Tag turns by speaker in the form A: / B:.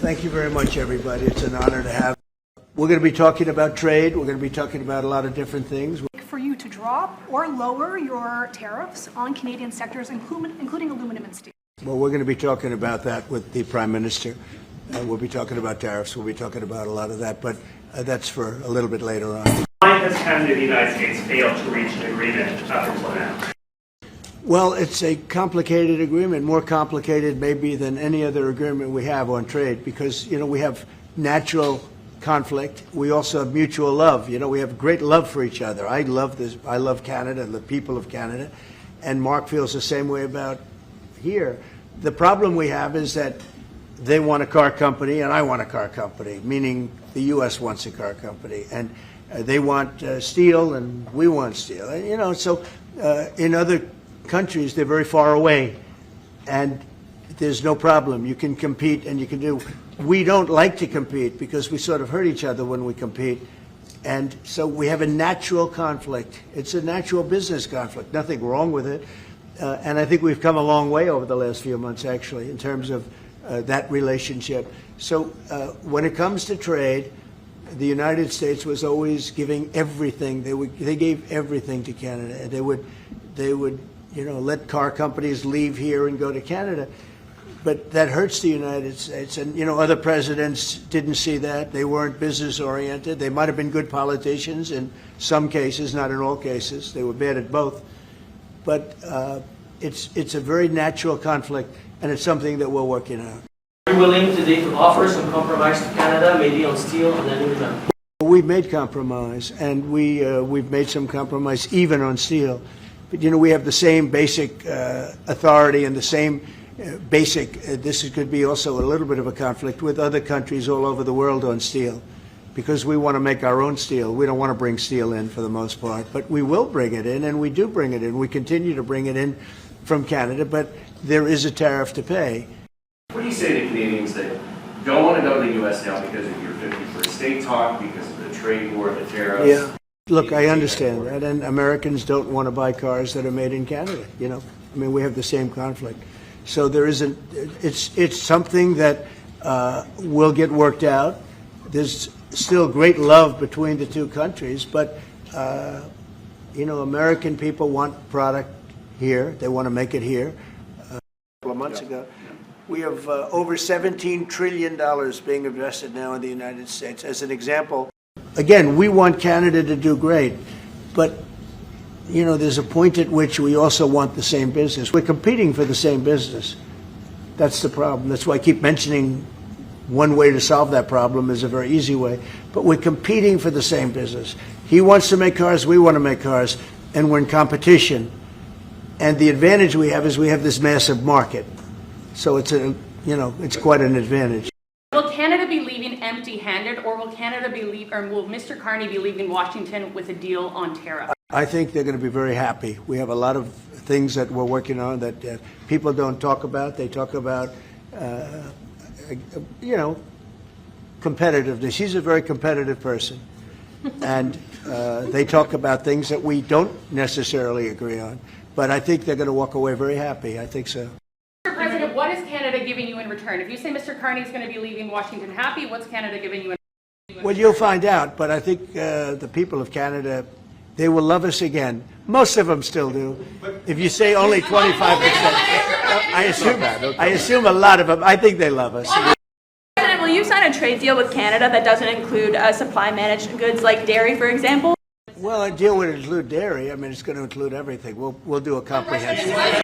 A: Thank you very much, everybody. It's an honor to have. We're going to be talking about trade. We're going to be talking about a lot of different things.
B: For you to drop or lower your tariffs on Canadian sectors, including aluminum and steel.
A: Well, we're going to be talking about that with the Prime Minister. We'll be talking about tariffs. We'll be talking about a lot of that, but that's for a little bit later on.
C: Why has Canada and the United States failed to reach an agreement until now?
A: Well, it's a complicated agreement, more complicated maybe than any other agreement we have on trade, because, we have natural conflict. We also have mutual love. We have great love for each other. I love this. I love Canada, the people of Canada, and Mark feels the same way about here. The problem we have is that they want a car company and I want a car company, meaning the U.S. wants a car company, and they want steel and we want steel. So in other countries, they're very far away, and there's no problem. You can compete and you can do. We don't like to compete because we sort of hurt each other when we compete, and so we have a natural conflict. It's a natural business conflict. Nothing wrong with it, and I think we've come a long way over the last few months, actually, in terms of that relationship. So when it comes to trade, the United States was always giving everything. They gave everything to Canada. They would let car companies leave here and go to Canada. But that hurts the United States. And, other presidents didn't see that. They weren't business-oriented. They might have been good politicians in some cases, not in all cases. They were bad at both. But it's a very natural conflict, and it's something that we're working on.
D: Are you willing today to offer some compromise to Canada, maybe on steel and aluminum?
A: We've made compromise, and we've made some compromise even on steel. But, we have the same basic authority and the same basic, this could be also a little bit of a conflict with other countries all over the world on steel, because we want to make our own steel. We don't want to bring steel in for the most part, but we will bring it in, and we do bring it in. We continue to bring it in from Canada, but there is a tariff to pay.
E: What do you say to Canadians that don't want to go to the U.S. now because of your 51st state talk, because of the trade war, the tariffs?
A: Yeah. Look, I understand that, and Americans don't want to buy cars that are made in Canada. We have the same conflict. So there isn't. It's something that will get worked out. There's still great love between the two countries, but American people want product here. They want to make it here. A couple of months ago, we have over $17 trillion being invested now in the United States. As an example, again, we want Canada to do great, but there's a point at which we also want the same business. We're competing for the same business. That's the problem. That's why I keep mentioning one way to solve that problem is a very easy way. But we're competing for the same business. He wants to make cars, we want to make cars, and we're in competition. And the advantage we have is we have this massive market. So it's quite an advantage.
F: Will Canada be leaving empty-handed, or will will Mr. Carney be leaving Washington with a deal on tariff?
A: I think they're going to be very happy. We have a lot of things that we're working on that people don't talk about. They talk about, competitiveness. He's a very competitive person. And they talk about things that we don't necessarily agree on. But I think they're going to walk away very happy. I think so.
F: Mr. President, what is Canada giving you in return? If you say Mr. Carney is going to be leaving Washington happy, what's Canada giving you in return? Well,
A: you'll find out. But I think the people of Canada, they will love us again. Most of them still do. If you say only 25%, I assume a lot of them. I think they love us.
G: President, will you sign a trade deal with Canada that doesn't include supply managed goods like dairy, for example?
A: Well, a deal would include dairy. It's going to include everything. We'll do a comprehensive.